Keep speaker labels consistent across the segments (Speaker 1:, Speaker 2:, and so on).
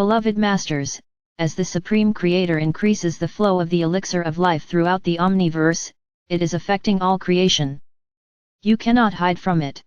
Speaker 1: Beloved Masters, as the Supreme Creator increases the flow of the elixir of life throughout the omniverse, it is affecting all creation. You cannot hide from it.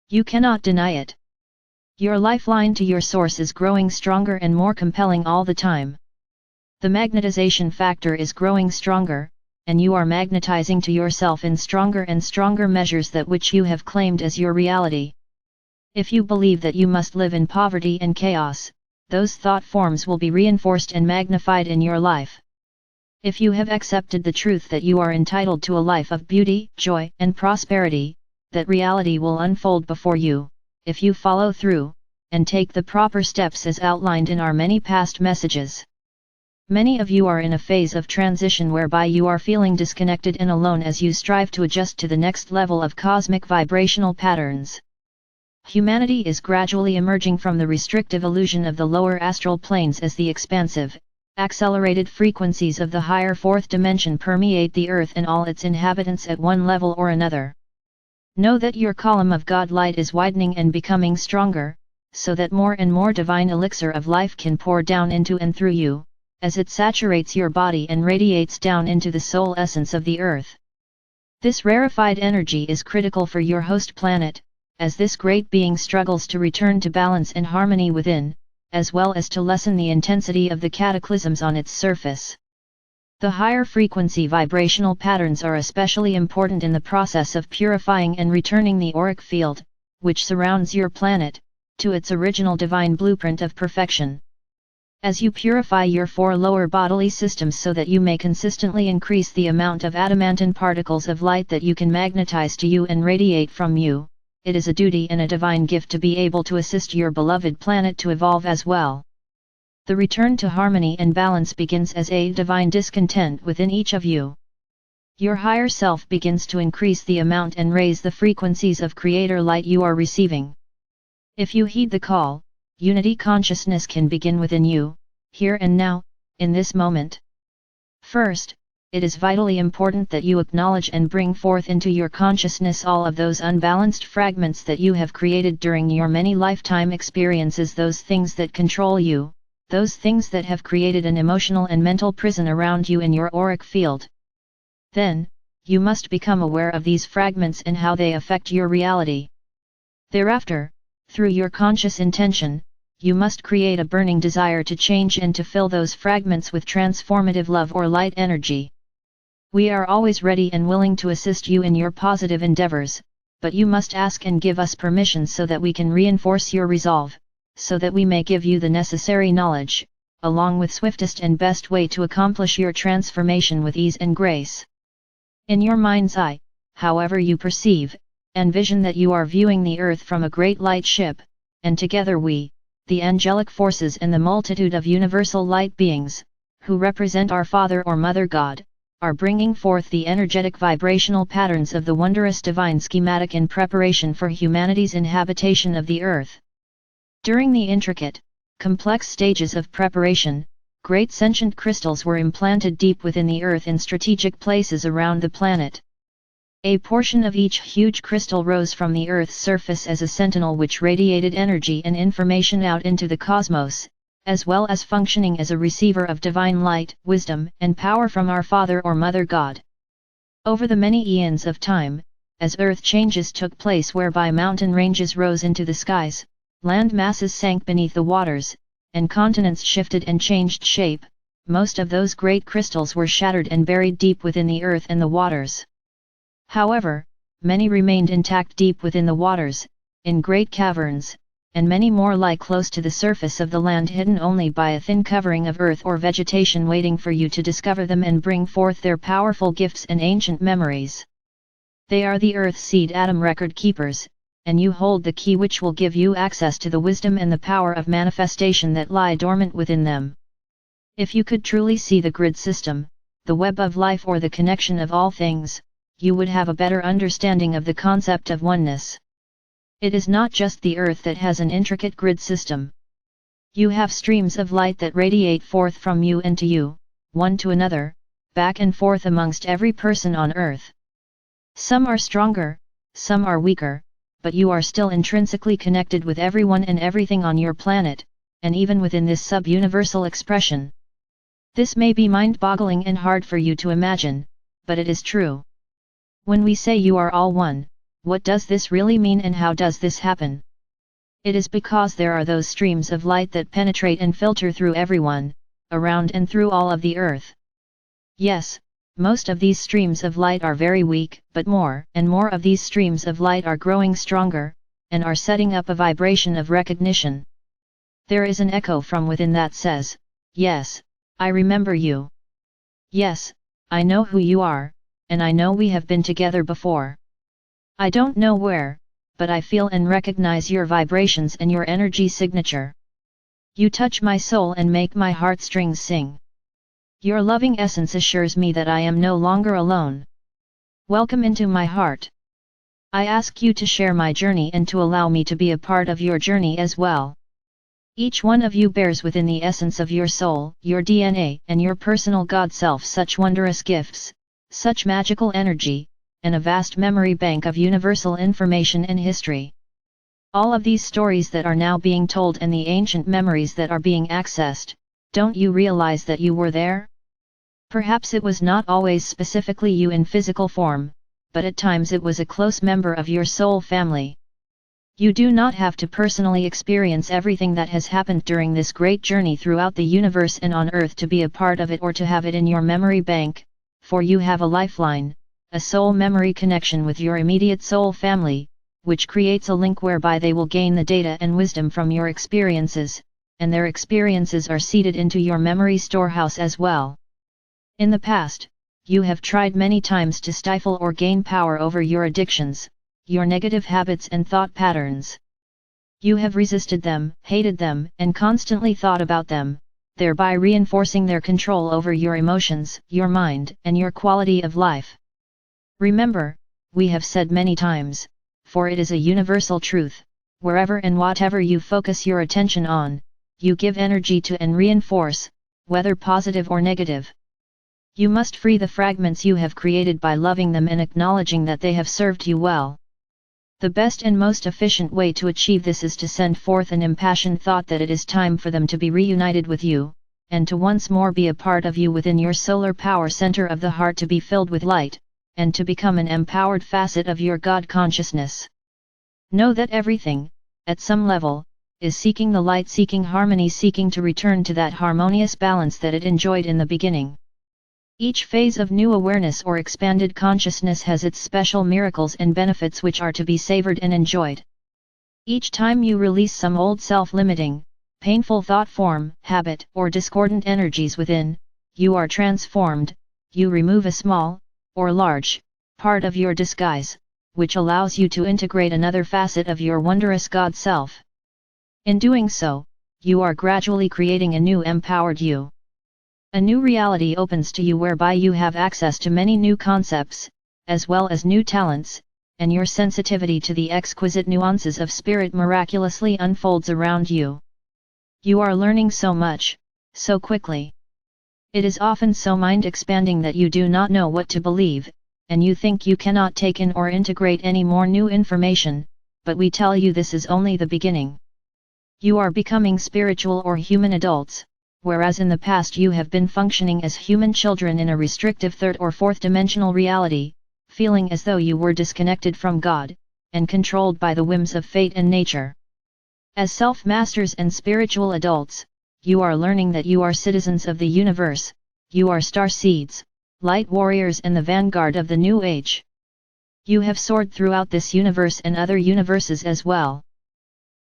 Speaker 1: You cannot deny it. Your lifeline to your source is growing stronger and more compelling all the time. The magnetization factor is growing stronger, and you are magnetizing to yourself in stronger and stronger measures that which you have claimed as your reality. If you believe that you must live in poverty and chaos, those thought forms will be reinforced and magnified in your life. If you have accepted the truth that you are entitled to a life of beauty, joy, and prosperity, that reality will unfold before you, if you follow through, and take the proper steps as outlined in our many past messages. Many of you are in a phase of transition whereby you are feeling disconnected and alone as you strive to adjust to the next level of cosmic vibrational patterns. Humanity is gradually emerging from the restrictive illusion of the lower astral planes as the expansive, accelerated frequencies of the higher fourth dimension permeate the earth and all its inhabitants at one level or another. Know that your column of God light is widening and becoming stronger, so that more and more divine elixir of life can pour down into and through you, as it saturates your body and radiates down into the soul essence of the earth. This rarefied energy is critical for your host planet, as this great being struggles to return to balance and harmony within, as well as to lessen the intensity of the cataclysms on its surface. The higher frequency vibrational patterns are especially important in the process of purifying and returning the auric field, which surrounds your planet, to its original divine blueprint of perfection. As you purify your 4 lower bodily systems so that you may consistently increase the amount of adamantine particles of light that you can magnetize to you and radiate from you, it is a duty and a divine gift to be able to assist your beloved planet to evolve as well. The return to harmony and balance begins as a divine discontent within each of you. Your higher self begins to increase the amount and raise the frequencies of creator light you are receiving. If you heed the call, unity consciousness can begin within you, here and now, in this moment. First, it is vitally important that you acknowledge and bring forth into your consciousness all of those unbalanced fragments that you have created during your many lifetime experiences, those things that control you, those things that have created an emotional and mental prison around you in your auric field. Then, you must become aware of these fragments and how they affect your reality. Thereafter, through your conscious intention, you must create a burning desire to change and to fill those fragments with transformative love or light energy. We are always ready and willing to assist you in your positive endeavors, but you must ask and give us permission so that we can reinforce your resolve, so that we may give you the necessary knowledge, along with swiftest and best way to accomplish your transformation with ease and grace. In your mind's eye, however you perceive, envision that you are viewing the earth from a great light ship, and together we, the angelic forces and the multitude of universal light beings, who represent our Father or Mother God, are bringing forth the energetic vibrational patterns of the wondrous divine schematic in preparation for humanity's inhabitation of the earth. During the intricate, complex stages of preparation, great sentient crystals were implanted deep within the earth in strategic places around the planet. A portion of each huge crystal rose from the Earth's surface as a sentinel which radiated energy and information out into the cosmos, as well as functioning as a receiver of divine light, wisdom, and power from our Father or Mother God. Over the many eons of time, as Earth changes took place whereby mountain ranges rose into the skies, land masses sank beneath the waters, and continents shifted and changed shape, most of those great crystals were shattered and buried deep within the earth and the waters. However, many remained intact deep within the waters, in great caverns, and many more lie close to the surface of the land hidden only by a thin covering of earth or vegetation waiting for you to discover them and bring forth their powerful gifts and ancient memories. They are the earth seed atom record keepers, and you hold the key which will give you access to the wisdom and the power of manifestation that lie dormant within them. If you could truly see the grid system, the web of life or the connection of all things, you would have a better understanding of the concept of oneness. It is not just the earth that has an intricate grid system. You have streams of light that radiate forth from you and to you, one to another, back and forth amongst every person on earth. Some are stronger, some are weaker, but you are still intrinsically connected with everyone and everything on your planet, and even within this sub-universal expression. This may be mind-boggling and hard for you to imagine, but it is true. When we say you are all one, what does this really mean and how does this happen? It is because there are those streams of light that penetrate and filter through everyone, around and through all of the earth. Yes, most of these streams of light are very weak, but more and more of these streams of light are growing stronger, and are setting up a vibration of recognition. There is an echo from within that says, yes, I remember you. Yes, I know who you are, and I know we have been together before. I don't know where, but I feel and recognize your vibrations and your energy signature. You touch my soul and make my heartstrings sing. Your loving essence assures me that I am no longer alone. Welcome into my heart. I ask you to share my journey and to allow me to be a part of your journey as well. Each one of you bears within the essence of your soul, your DNA, and your personal God self such wondrous gifts, such magical energy, and a vast memory bank of universal information and history. All of these stories that are now being told and the ancient memories that are being accessed, don't you realize that you were there? Perhaps it was not always specifically you in physical form, but at times it was a close member of your soul family. You do not have to personally experience everything that has happened during this great journey throughout the universe and on Earth to be a part of it or to have it in your memory bank, for you have a lifeline, a soul memory connection with your immediate soul family, which creates a link whereby they will gain the data and wisdom from your experiences, and their experiences are seeded into your memory storehouse as well. In the past, you have tried many times to stifle or gain power over your addictions, your negative habits and thought patterns. You have resisted them, hated them, and constantly thought about them, thereby reinforcing their control over your emotions, your mind, and your quality of life. Remember, we have said many times, for it is a universal truth, wherever and whatever you focus your attention on, you give energy to and reinforce, whether positive or negative. You must free the fragments you have created by loving them and acknowledging that they have served you well. The best and most efficient way to achieve this is to send forth an impassioned thought that it is time for them to be reunited with you, and to once more be a part of you within your solar power center of the heart to be filled with light, and to become an empowered facet of your God consciousness. Know that everything, at some level, is seeking the light, seeking harmony, seeking to return to that harmonious balance that it enjoyed in the beginning. Each phase of new awareness or expanded consciousness has its special miracles and benefits which are to be savored and enjoyed. Each time you release some old self-limiting, painful thought form, habit, or discordant energies within, you are transformed, you remove a small, or large, part of your disguise, which allows you to integrate another facet of your wondrous God self. In doing so, you are gradually creating a new empowered you. A new reality opens to you whereby you have access to many new concepts, as well as new talents, and your sensitivity to the exquisite nuances of spirit miraculously unfolds around you. You are learning so much, so quickly. It is often so mind-expanding that you do not know what to believe, and you think you cannot take in or integrate any more new information, but we tell you this is only the beginning. You are becoming spiritual or human adults, whereas in the past you have been functioning as human children in a restrictive third or fourth dimensional reality, feeling as though you were disconnected from God, and controlled by the whims of fate and nature. As self-masters and spiritual adults, you are learning that you are citizens of the universe, you are star seeds, light warriors and the vanguard of the new age. You have soared throughout this universe and other universes as well.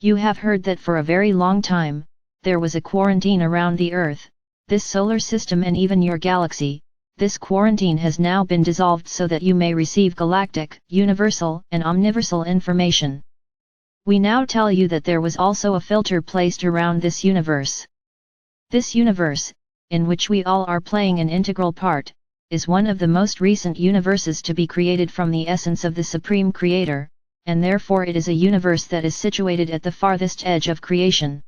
Speaker 1: You have heard that for a very long time, there was a quarantine around the Earth, this solar system and even your galaxy. This quarantine has now been dissolved so that you may receive galactic, universal, and omniversal information. We now tell you that there was also a filter placed around this universe. This universe, in which we all are playing an integral part, is one of the most recent universes to be created from the essence of the Supreme Creator, and therefore it is a universe that is situated at the farthest edge of creation.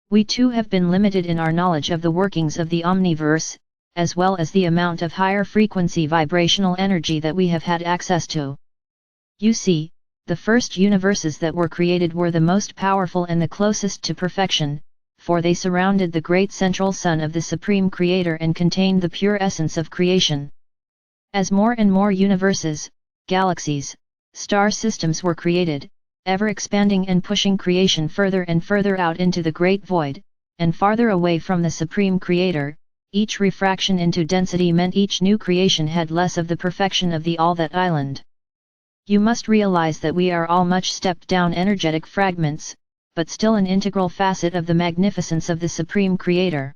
Speaker 1: We too have been limited in our knowledge of the workings of the omniverse, as well as the amount of higher frequency vibrational energy that we have had access to. You see, the first universes that were created were the most powerful and the closest to perfection, for they surrounded the great central sun of the Supreme Creator and contained the pure essence of creation. As more and more universes, galaxies, star systems were created, ever expanding and pushing creation further and further out into the great void, and farther away from the Supreme Creator, each refraction into density meant each new creation had less of the perfection of the all that island. You must realize that we are all much stepped down energetic fragments, but still an integral facet of the magnificence of the Supreme Creator.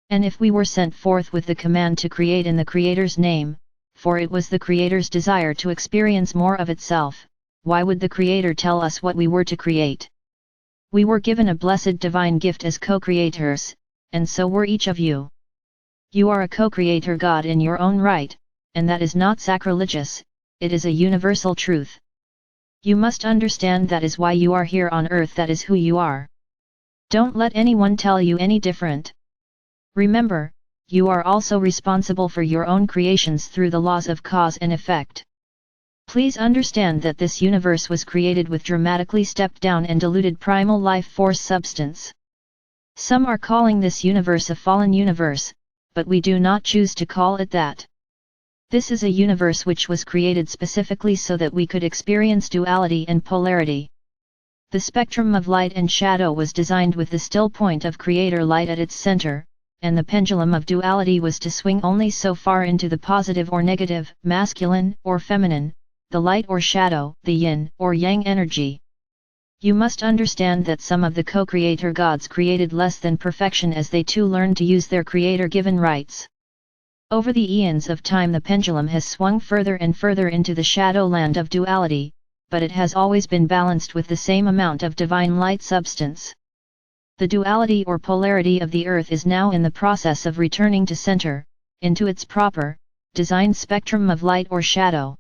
Speaker 1: And if we were sent forth with the command to create in the Creator's name, for it was the Creator's desire to experience more of itself, why would the Creator tell us what we were to create? We were given a blessed divine gift as co-creators, and so were each of you. You are a co-creator God in your own right, and that is not sacrilegious, it is a universal truth. You must understand that is why you are here on earth, that is who you are. Don't let anyone tell you any different. Remember, you are also responsible for your own creations through the laws of cause and effect. Please understand that this universe was created with dramatically stepped down and diluted primal life force substance. Some are calling this universe a fallen universe, but we do not choose to call it that. This is a universe which was created specifically so that we could experience duality and polarity. The spectrum of light and shadow was designed with the still point of creator light at its center, and the pendulum of duality was to swing only so far into the positive or negative, masculine or feminine, the light or shadow, the yin or yang energy. You must understand that some of the co-creator gods created less than perfection as they too learned to use their creator-given rights. Over the eons of time the pendulum has swung further and further into the shadow land of duality, but it has always been balanced with the same amount of divine light substance. The duality or polarity of the earth is now in the process of returning to center, into its proper, designed spectrum of light or shadow.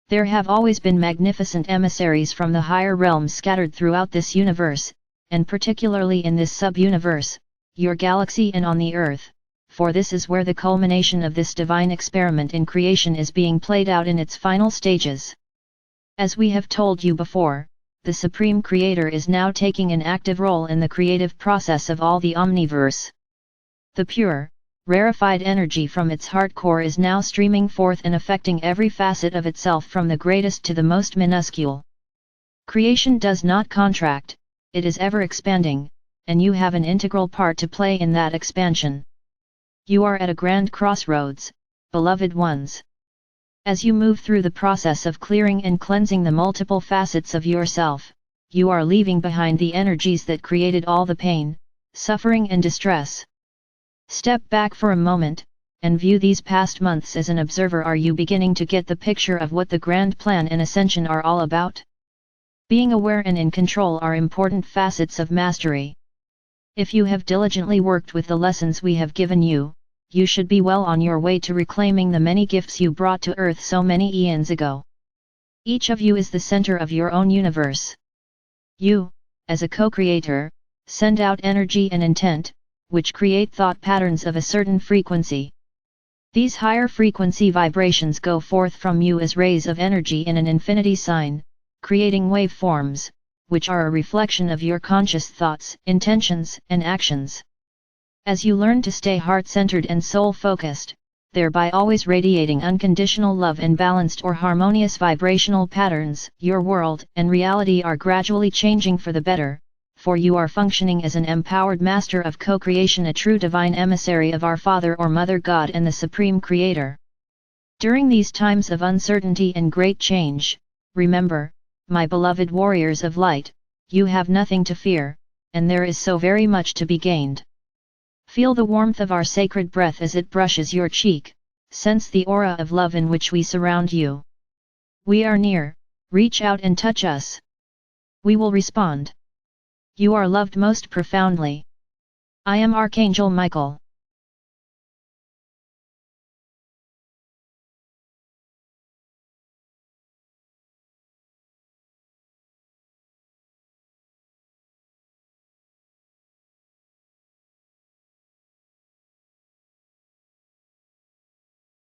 Speaker 1: There have always been magnificent emissaries from the higher realms scattered throughout this universe, and particularly in this sub-universe, your galaxy and on the earth, for this is where the culmination of this divine experiment in creation is being played out in its final stages. As we have told you before, the Supreme Creator is now taking an active role in the creative process of all the omniverse. The pure, rarefied energy from its heart core is now streaming forth and affecting every facet of itself from the greatest to the most minuscule. Creation does not contract, it is ever expanding, and you have an integral part to play in that expansion. You are at a grand crossroads, beloved ones. As you move through the process of clearing and cleansing the multiple facets of yourself, you are leaving behind the energies that created all the pain, suffering and distress. Step back for a moment, and view these past months as an observer. Are you beginning to get the picture of what the grand plan and ascension are all about? Being aware and in control are important facets of mastery. If you have diligently worked with the lessons we have given you, you should be well on your way to reclaiming the many gifts you brought to Earth so many eons ago. Each of you is the center of your own universe. You, as a co-creator, send out energy and intent, which create thought patterns of a certain frequency. These higher frequency vibrations go forth from you as rays of energy in an infinity sign, creating waveforms, which are a reflection of your conscious thoughts, intentions, and actions. As you learn to stay heart-centered and soul-focused, thereby always radiating unconditional love and balanced or harmonious vibrational patterns, your world and reality are gradually changing for the better, for you are functioning as an empowered master of co-creation, a true divine emissary of our Father or Mother God and the Supreme Creator. During these times of uncertainty and great change, remember, my beloved warriors of light, you have nothing to fear, and there is so very much to be gained. Feel the warmth of our sacred breath as it brushes your cheek, sense the aura of love in which we surround you. We are near, reach out and touch us. We will respond. You are loved most profoundly. I am Archangel Michael.